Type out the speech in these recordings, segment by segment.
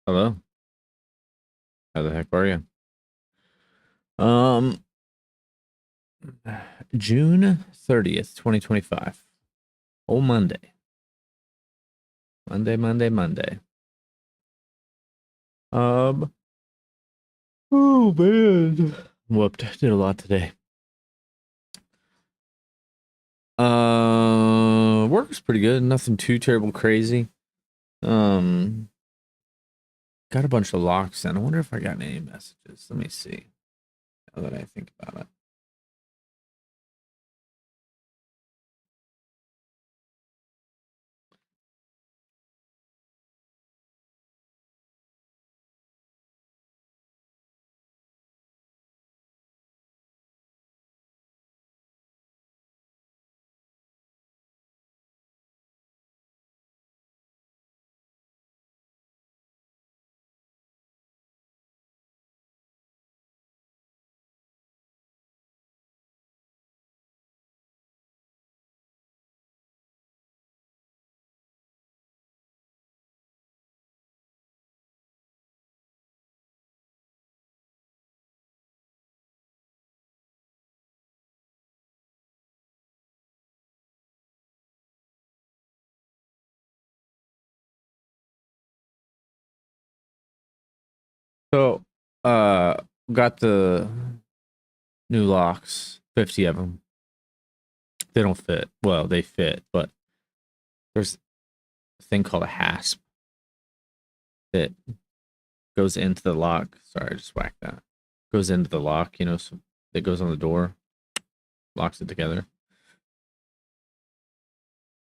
Hello. How the heck are you? Um, June 30th, 2025. Oh, Monday. Monday. Um, oh man. Whooped. Did a lot today. Work was pretty good. Nothing too terrible crazy. Um, got a bunch of locks and I wonder if I got any messages. Let me see. Now that I think about it. So, uh, got the new locks, 50 of them. They don't fit. Well, they fit, but there's a thing called a hasp that goes into the lock. Sorry, I just whacked that. Goes into the lock, so it goes on the door, locks it together.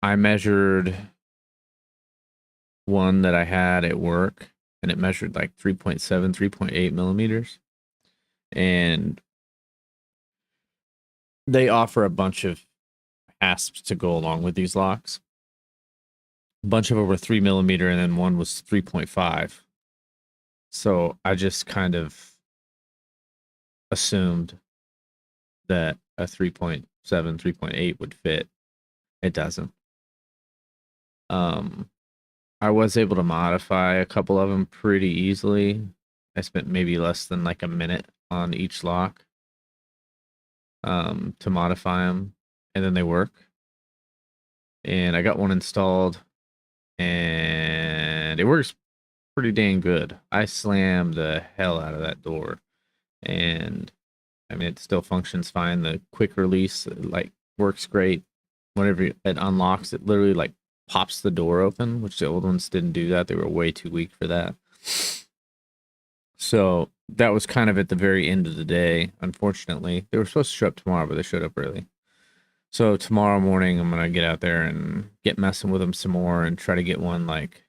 I measured one that I had at work and it measured like 3.7, 3.8 millimeters. And they offer a bunch of hasps to go along with these locks. A bunch of them were 3 millimeter and then one was 3.5. So I just kind of assumed that a 3.7, 3.8 would fit. It doesn't. Um, I was able to modify a couple of them pretty easily. I spent maybe less than like a minute on each lock to modify them, and then they work. And I got one installed, and it works pretty dang good. I slammed the hell out of that door, and I mean it still functions fine. The quick release like works great. Whenever it unlocks, it literally like pops the door open, which the old ones didn't do that. They were way too weak for that. So that was kind of at the very end of the day. Unfortunately, they were supposed to show up tomorrow, but they showed up early. So tomorrow morning, I'm gonna get out there and get messing with them some more and try to get one like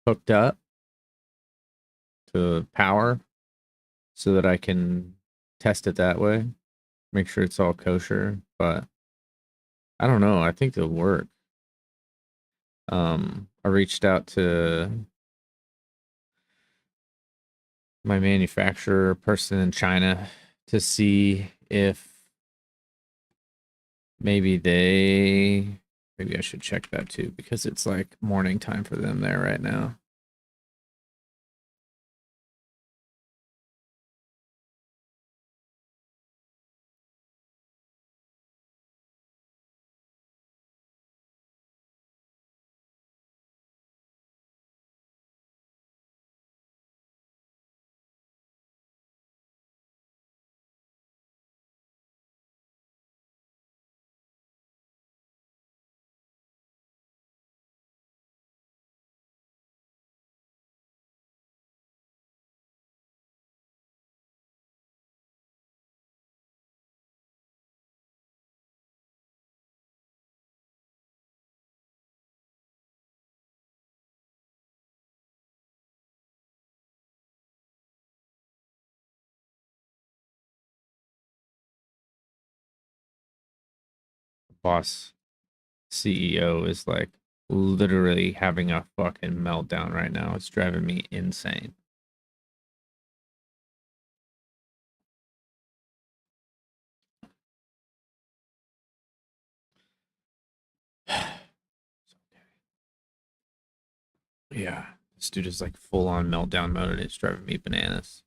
hooked up to power so that I can test it that way. Make sure it's all kosher. But I don't know. I think it'll work. I reached out to my manufacturer person in China to see if maybe I should check that too because it's like morning time for them there right now. Boss CEO is like literally having a fucking meltdown right now. It's driving me insane. Yeah. This dude is like full on meltdown mode and it's driving me bananas.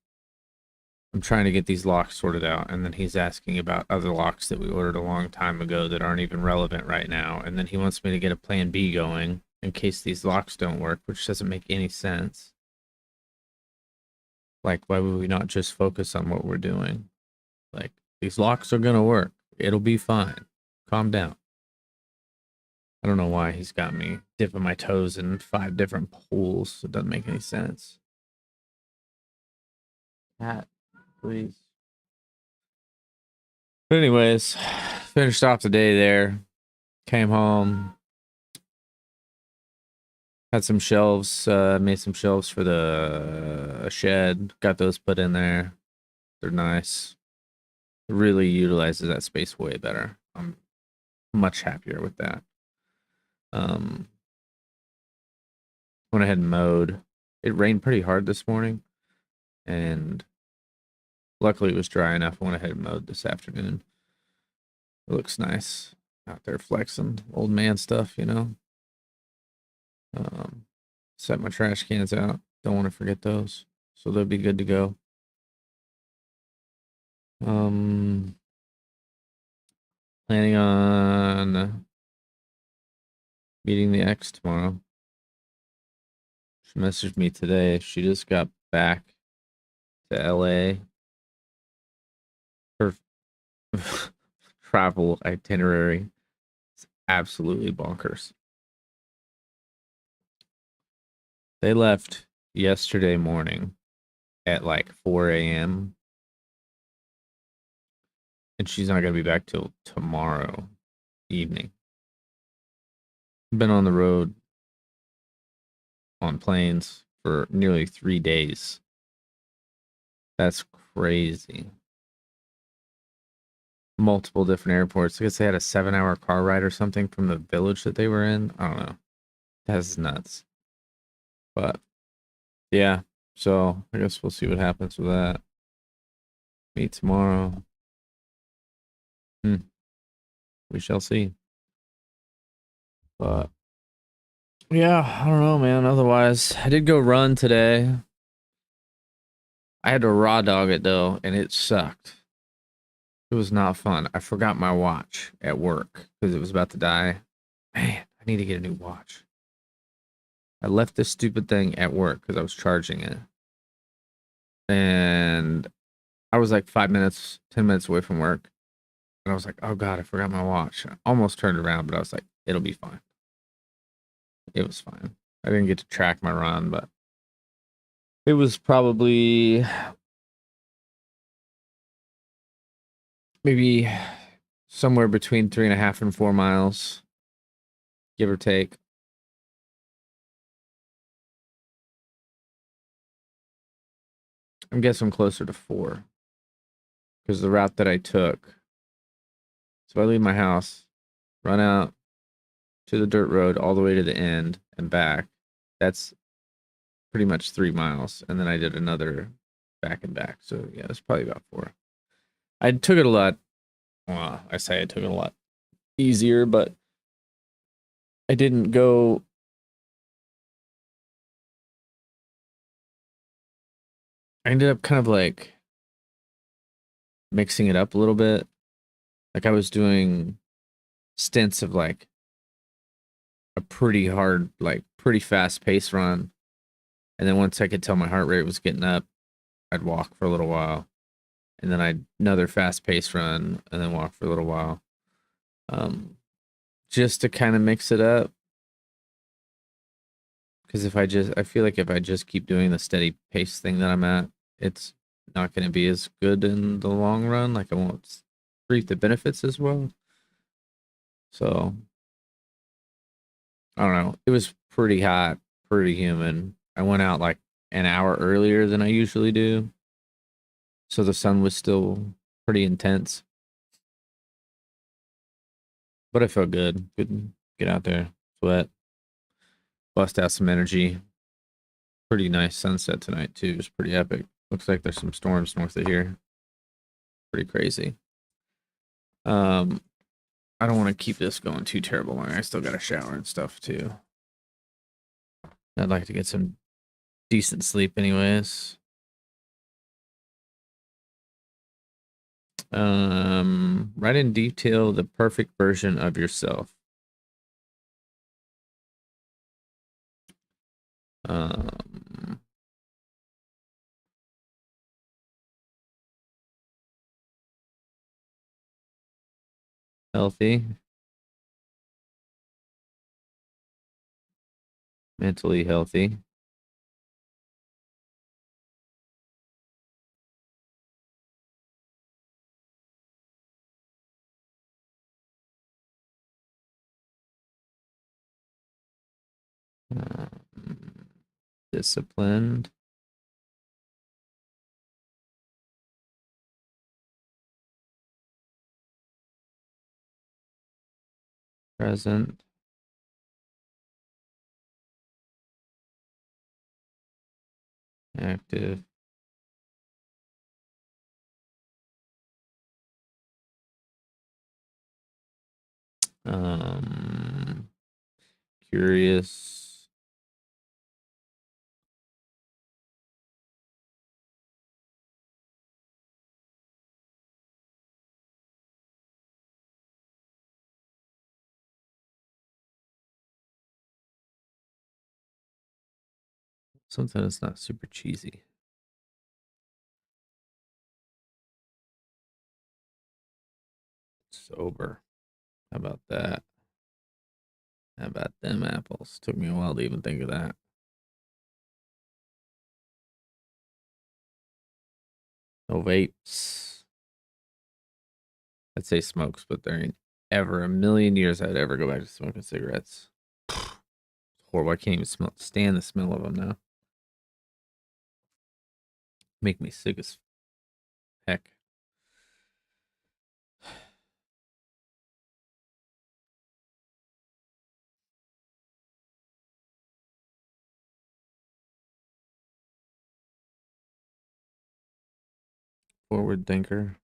I'm trying to get these locks sorted out, and then he's asking about other locks that we ordered a long time ago that aren't even relevant right now. And then he wants me to get a plan B going in case these locks don't work, which doesn't make any sense. Like, why would we not just focus on what we're doing? Like, these locks are gonna work. It'll be fine. Calm down. I don't know why he's got me dipping my toes in 5 different pools. It doesn't make any sense. Cat, please. But anyways, finished off the day there. Came home. Had some shelves, made some shelves for the shed. Got those put in there. They're nice. It really utilizes that space way better. I'm much happier with that. Went ahead and mowed. It rained pretty hard this morning, and luckily it was dry enough. I went ahead and mowed this afternoon. It looks nice out there flexing old man stuff, you know. Set my trash cans out. Don't want to forget those, so they'll be good to go. Planning on meeting the ex tomorrow. She messaged me today. She just got back to LA. Her travel itinerary is absolutely bonkers. They left yesterday morning at like 4 a.m. and she's not going to be back till tomorrow evening. Been on the road on planes for nearly 3 days. That's crazy. Multiple different airports. I guess they had a 7-hour car ride or something from the village that they were in. I don't know. That's nuts. But yeah, so I guess we'll see what happens with that. Meet tomorrow. We shall see. But yeah, I don't know, man. Otherwise, I did go run today. I had to raw dog it though, and it sucked. It was not fun. I forgot my watch at work because it was about to die. Man, I need to get a new watch. I left this stupid thing at work because I was charging it. And I was like 5 minutes, 10 minutes away from work. And I was like, oh God, I forgot my watch. I almost turned around, but I was like, it'll be fine. It was fine. I didn't get to track my run, but it was probably maybe somewhere between 3.5 and 4 miles, give or take. I'm guessing closer to 4 because the route that I took. So I leave my house, run out to the dirt road all the way to the end and back. That's pretty much 3 miles. And then I did another back and back. So yeah, it's probably about 4. I took it a lot. Well, I say I took it a lot easier, but I didn't go. I ended up kind of like mixing it up a little bit. Like I was doing stints of like a pretty hard, like pretty fast pace run. And then once I could tell my heart rate was getting up, I'd walk for a little while. And then I'd another fast pace run and then walk for a little while. Just to kind of mix it up. Because I feel like if I just keep doing the steady pace thing that I'm at, it's not going to be as good in the long run. Like I won't reap the benefits as well. So I don't know. It was pretty hot, pretty humid. I went out like an hour earlier than I usually do. So the sun was still pretty intense. But I felt good. Good get out there, sweat, bust out some energy. Pretty nice sunset tonight too. It's pretty epic. Looks like there's some storms north of here. Pretty crazy. I don't want to keep this going too terrible long. I still got to shower and stuff too. I'd like to get some decent sleep anyways. Write in detail the perfect version of yourself. Um, Healthy, mentally healthy. Um, Disciplined. Present. Active. Um, Curious. Something that's not super cheesy. Sober. How about that? How about them apples? Took me a while to even think of that. No vapes. I'd say smokes, but there ain't ever a million years I'd ever go back to smoking cigarettes. It's horrible. I can't even stand the smell of them now. Make me sick as heck. Forward thinker.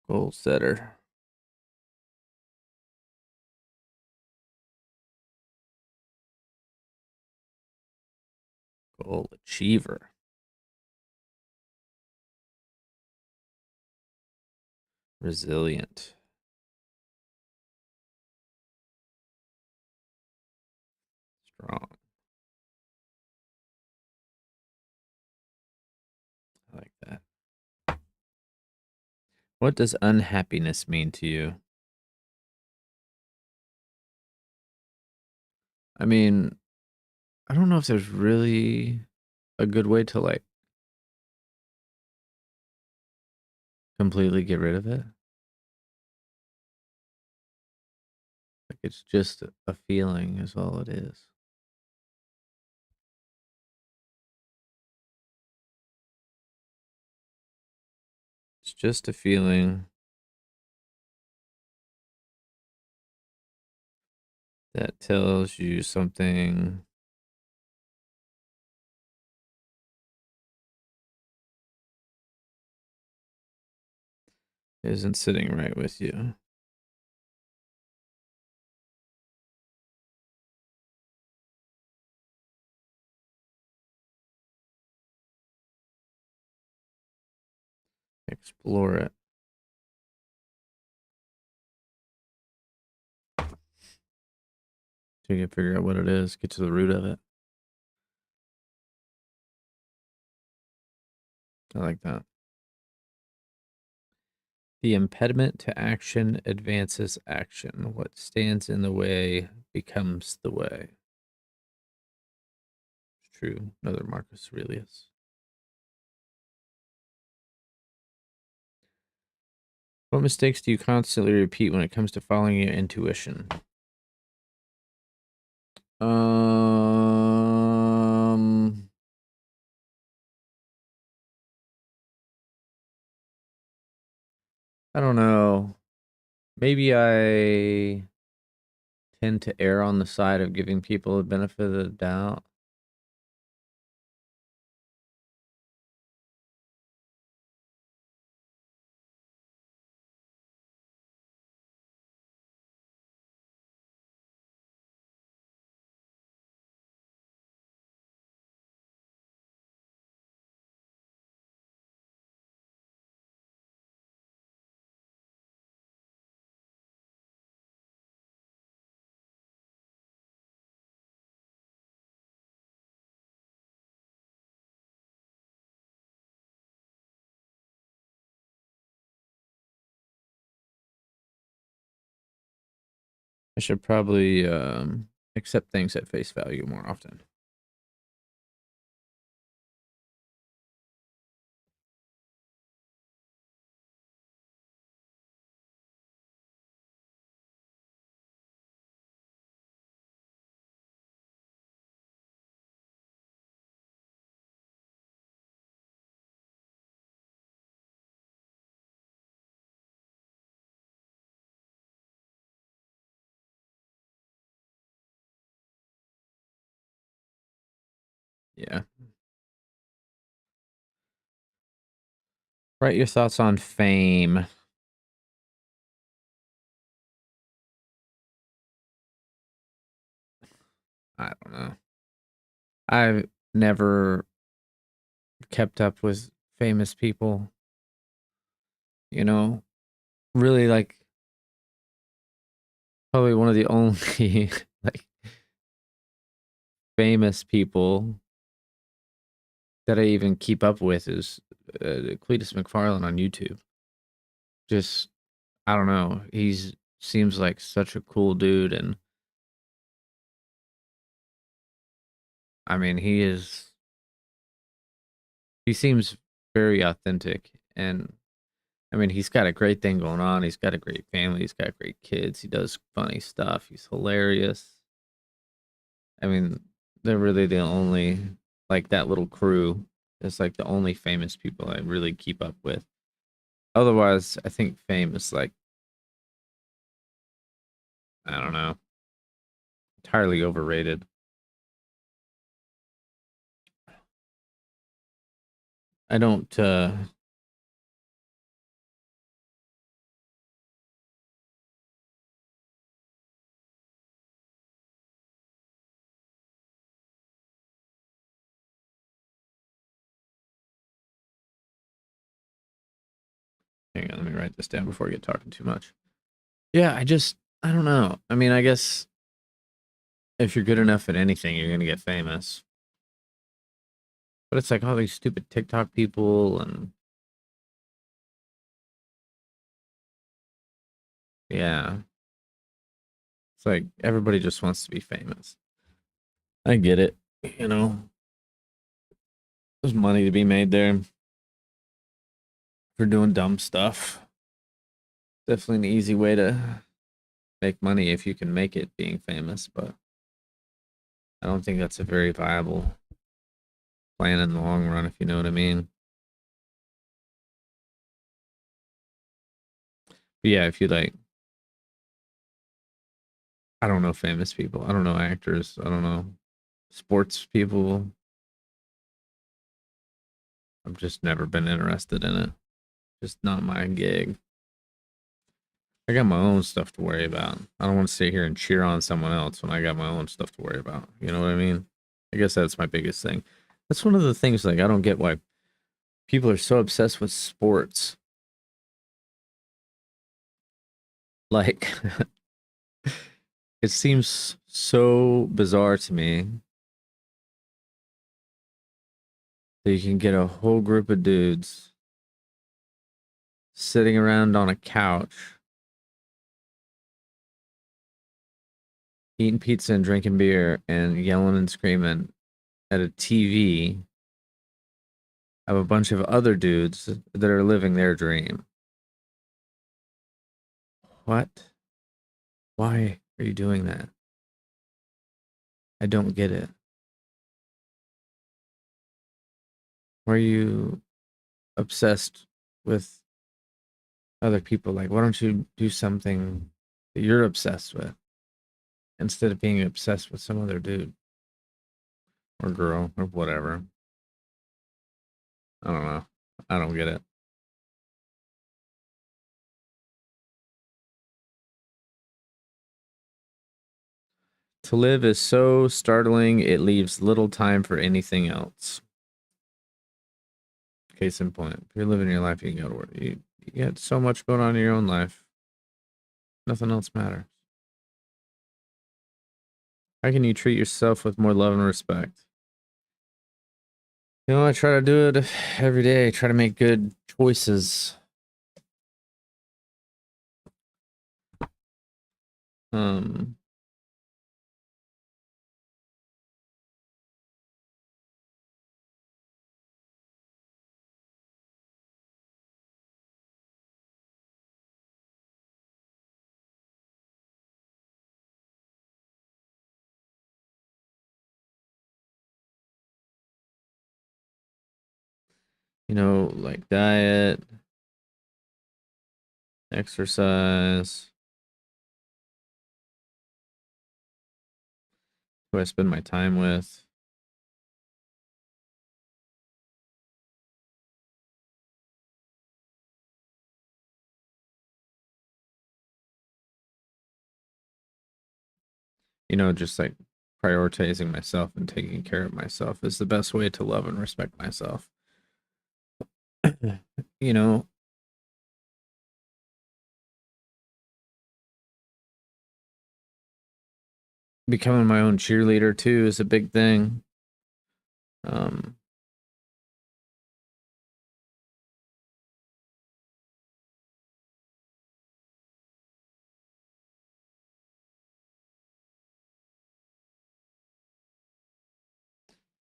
Goal setter. Goal achiever. Resilient. Strong. I like that. What does unhappiness mean to you? I mean, I don't know if there's really a good way to like completely get rid of it. Like it's just a feeling is all it is. It's just a feeling that tells you something isn't sitting right with you. Explore it. So you can figure out what it is, get to the root of it. I like that. The impediment to action advances action. What stands in the way becomes the way. It's true. Another Marcus Aurelius. What mistakes do you constantly repeat when it comes to following your intuition? Um, I don't know. Maybe I tend to err on the side of giving people the benefit of the doubt. I should probably accept things at face value more often. Yeah. Write your thoughts on fame. I don't know. I've never kept up with famous people, you know. Really like probably one of the only like famous people that I even keep up with is Cletus McFarlane on YouTube. Just I don't know. He's seems like such a cool dude, and I mean he seems very authentic, and I mean he's got a great thing going on. He's got a great family. He's got great kids. He does funny stuff. He's hilarious. I mean, they're really the only like that little crew is like the only famous people I really keep up with. Otherwise, I think fame is like I don't know, entirely overrated. I don't hang on, let me write this down before I get talking too much. Yeah, I don't know. I mean, I guess if you're good enough at anything, you're gonna get famous. But it's like all these stupid TikTok people and yeah. It's like everybody just wants to be famous. I get it. You know, there's money to be made there for doing dumb stuff. Definitely an easy way to make money if you can make it being famous, but I don't think that's a very viable plan in the long run, if you know what I mean. But yeah, if you like, I don't know famous people. I don't know actors. I don't know sports people. I've just never been interested in it. Just not my gig. I got my own stuff to worry about. I don't want to sit here and cheer on someone else when I got my own stuff to worry about. You know what I mean? I guess that's my biggest thing. That's one of the things like I don't get why people are so obsessed with sports. Like it seems so bizarre to me that you can get a whole group of dudes sitting around on a couch eating pizza and drinking beer and yelling and screaming at a TV of a bunch of other dudes that are living their dream. What? Why are you doing that? I don't get it. Why are you obsessed with other people? Like, why don't you do something that you're obsessed with instead of being obsessed with some other dude or girl or whatever? I don't know. I don't get it. To live is so startling, it leaves little time for anything else. Case in point, if you're living your life, you can go to work. You got so much going on in your own life. Nothing else matters. How can you treat yourself with more love and respect? You know, I try to do it every day. I try to make good choices. Um, like diet, exercise, who I spend my time with. Just like prioritizing myself and taking care of myself is the best way to love and respect myself. you know, Becoming my own cheerleader too is a big thing. Um,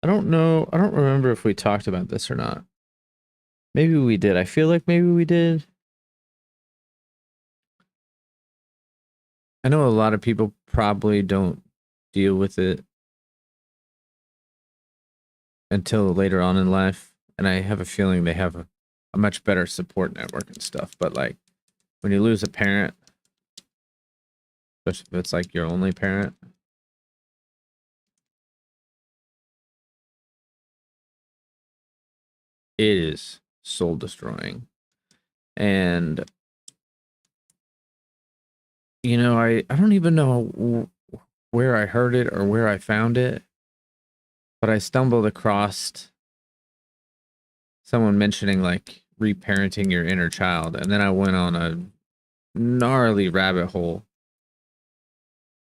I don't know. I don't remember if we talked about this or not. Maybe we did. I feel like maybe we did. I know a lot of people probably don't deal with it until later on in life. And I have a feeling they have a much better support network and stuff. But like when you lose a parent, especially if it's like your only parent, it is soul destroying. And I don't even know where I heard it or where I found it, but I stumbled across someone mentioning like reparenting your inner child, and then I went on a gnarly rabbit hole,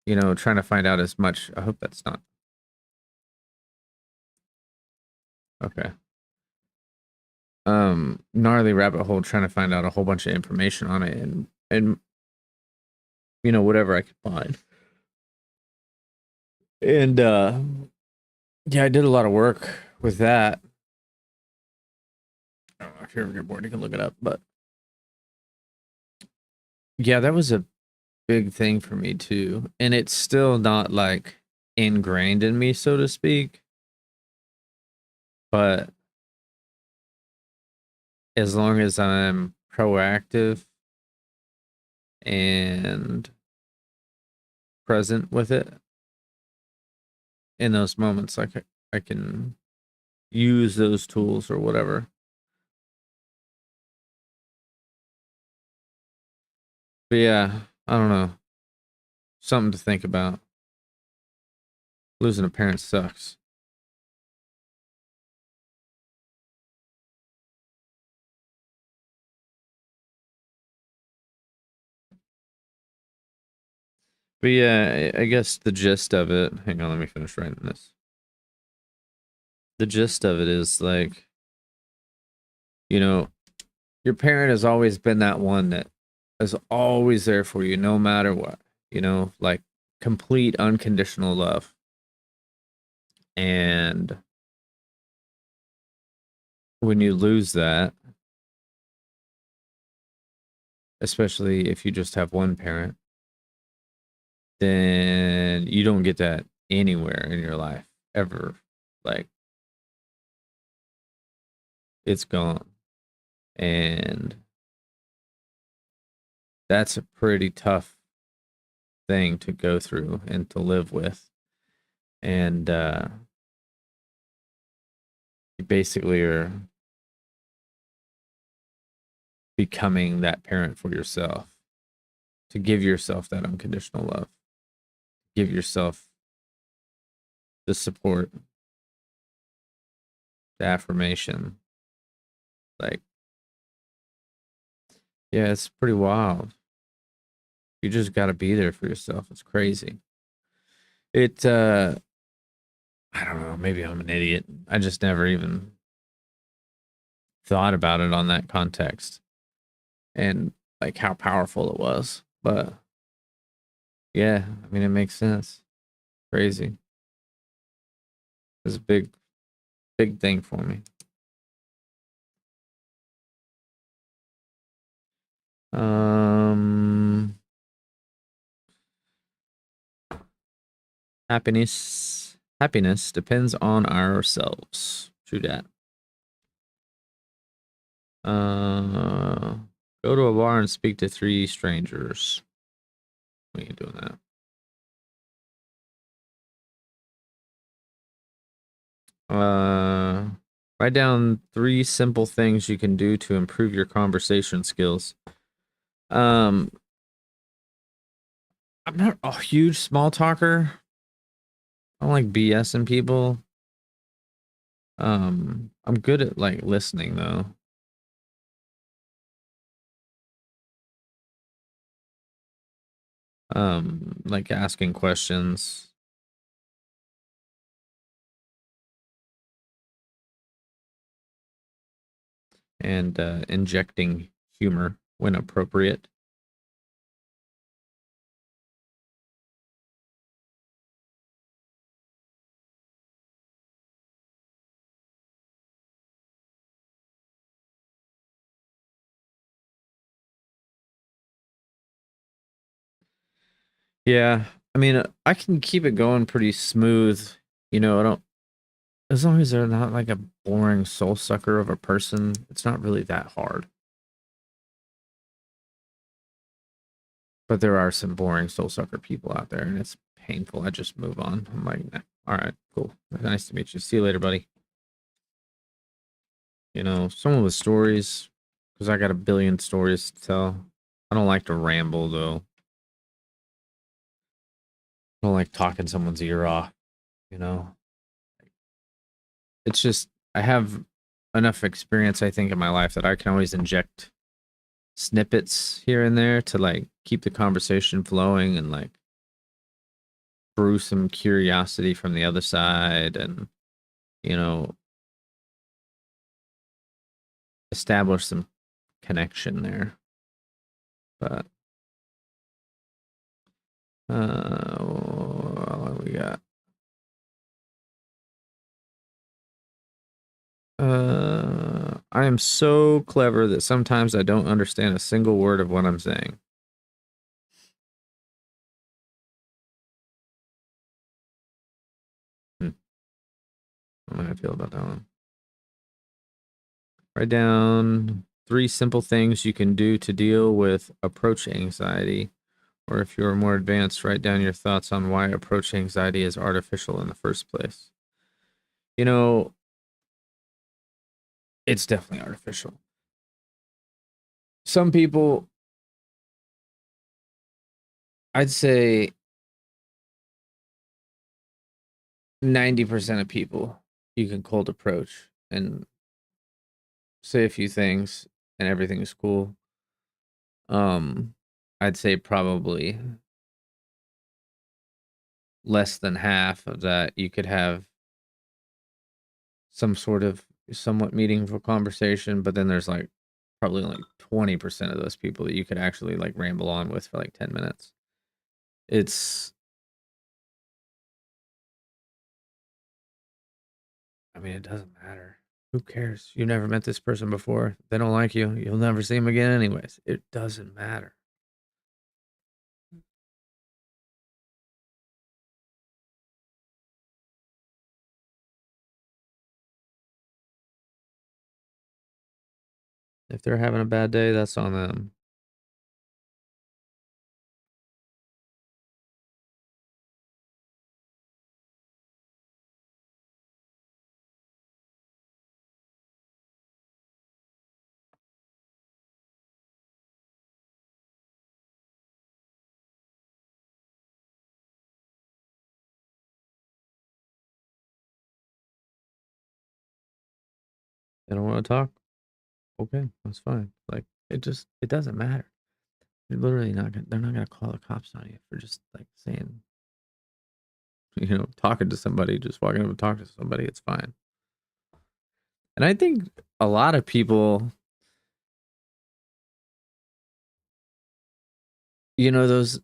trying to find out as much. I hope that's not okay. Gnarly rabbit hole trying to find out a whole bunch of information on it, and whatever I could find. And yeah, I did a lot of work with that. I don't know if you ever get bored, you can look it up, but yeah, that was a big thing for me too. And it's still not like ingrained in me, so to speak. But as long as I'm proactive and present with it in those moments, like I can use those tools or whatever. But yeah, I don't know. Something to think about. Losing a parent sucks. But yeah, I guess the gist of it, hang on, let me finish writing this. The gist of it is like, you know, your parent has always been that one that is always there for you no matter what, like complete unconditional love. And when you lose that, especially if you just have one parent, then you don't get that anywhere in your life ever. Like it's gone. And that's a pretty tough thing to go through and to live with. And you basically are becoming that parent for yourself to give yourself that unconditional love, give yourself the support, the affirmation. Like, yeah, it's pretty wild. You just got to be there for yourself. It's crazy. It, I don't know. Maybe I'm an idiot. I just never even thought about it on that context and like how powerful it was. But Yeah, I mean, it makes sense. Crazy. It's a big thing for me. Um, happiness depends on ourselves. True that. Uh, go to a bar and speak to three strangers. We ain't doing that. Uh, write down three simple things you can do to improve your conversation skills. Um, I'm not a huge small talker. I don't like BSing people. I'm good at like listening though. Like asking questions and injecting humor when appropriate. Yeah, I mean, I can keep it going pretty smooth. I don't, as long as they're not like a boring soul sucker of a person, it's not really that hard. But there are some boring soul sucker people out there, and it's painful. I just move on. I'm like, nah, all right, cool. Nice to meet you. See you later, buddy. Someone with stories, because I got a billion stories to tell. I don't like to ramble, though. I don't like talking someone's ear off, you know? It's just, I have enough experience, I think, in my life that I can always inject snippets here and there to like keep the conversation flowing and like brew some curiosity from the other side and, you know, establish some connection there. But what we got? I am so clever that sometimes I don't understand a single word of what I'm saying. Hmm. I don't know how I feel about that one. Write down three simple things you can do to deal with approach anxiety. Or if you're more advanced, write down your thoughts on why approach anxiety is artificial in the first place. You know, it's definitely artificial. Some people, I'd say 90% of people, you can cold approach and say a few things and everything is cool. Um, I'd say probably less than half of that you could have some sort of somewhat meaningful conversation, but then there's like probably like 20% of those people that you could actually like ramble on with for like 10 minutes. It's, I mean, it doesn't matter. Who cares? You never met this person before. They don't like you. You'll never see them again, anyways. It doesn't matter. If they're having a bad day, that's on them. They don't want to talk. Okay, that's fine. Like it doesn't matter. You're literally not gonna, they're not gonna call the cops on you for just like saying, talking to somebody, just walking up and talking to somebody. It's fine. And I think a lot of people, those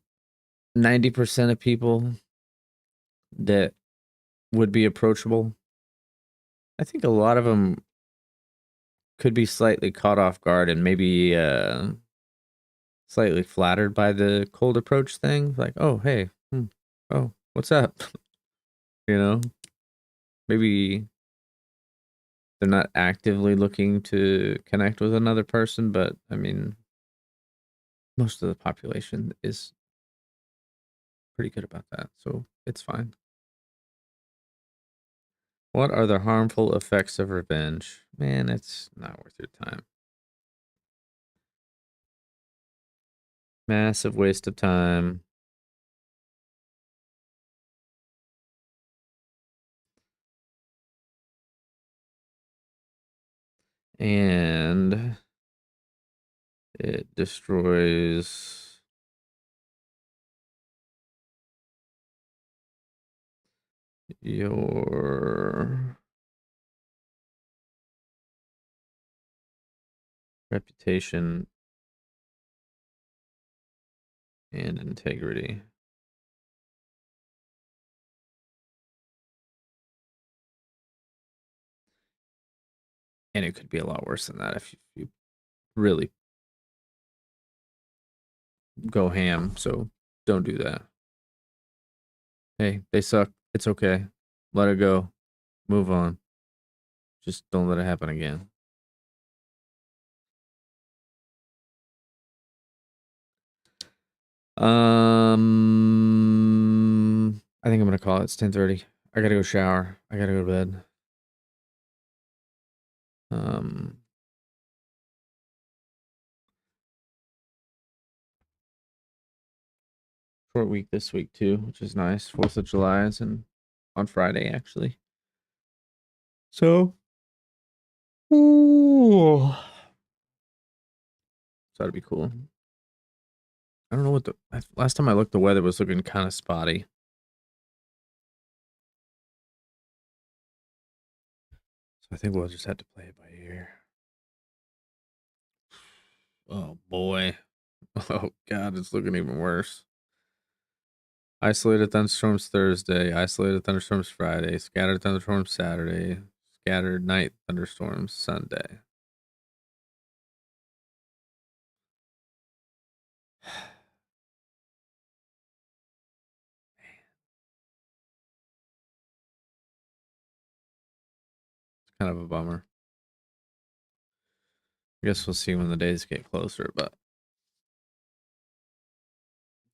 90% of people that would be approachable, I think a lot of them could be slightly caught off guard and maybe slightly flattered by the cold approach thing. Like, oh, hey, oh, what's up? You know, maybe they're not actively looking to connect with another person, but I mean, most of the population is pretty good about that, so it's fine. What are the harmful effects of revenge? Man, it's not worth your time. Massive waste of time. And it destroys your reputation and integrity. And it could be a lot worse than that if you really go ham. So don't do that. Hey, they suck. It's okay. Let it go. Move on. Just don't let it happen again. I think I'm gonna call it. It's 10:30. I gotta go shower. I gotta go to bed. Um, Short week this week too, which is nice. 4th of July is on Friday actually. So, ooh, so that'd be cool. I don't know what the last time I looked, the weather was looking kind of spotty. So I think we'll just have to play it by ear. Oh boy. Oh god, it's looking even worse. Isolated thunderstorms Thursday, isolated thunderstorms Friday, scattered thunderstorms Saturday, scattered night thunderstorms Sunday. It's kind of a bummer. I guess we'll see when the days get closer, but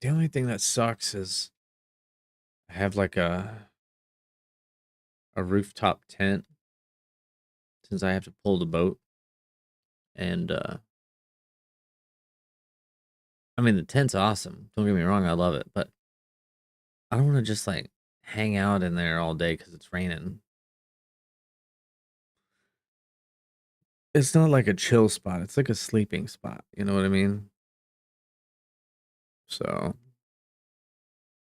the only thing that sucks is I have like a rooftop tent since I have to pull the boat. And I mean the tent's awesome. Don't get me wrong, I love it, but I don't want to just like hang out in there all day because it's raining. It's not like a chill spot. It's like a sleeping spot. You know what I mean? So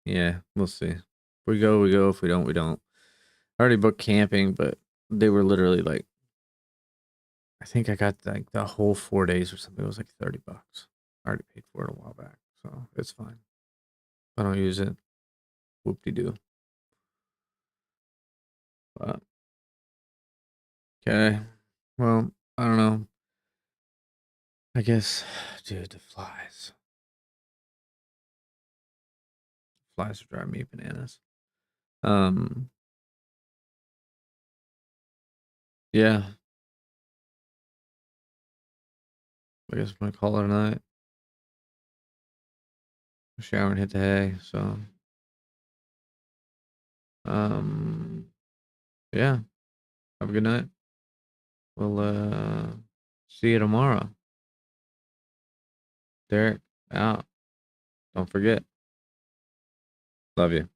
yeah, we'll see. If we go, we go. If we don't, we don't. I already booked camping, but they were literally like, I think I got like the whole 4 days or something. It was like $30. I already paid for it a while back, so it's fine. If I don't use it, whoop de doo. But okay, well, I don't know. I guess, dude, the flies are driving me bananas. Um, yeah, I guess I'm gonna call it a night. Shower and hit the hay. So, um, yeah. Have a good night. We'll see you tomorrow. Derek out. Don't forget. Love you.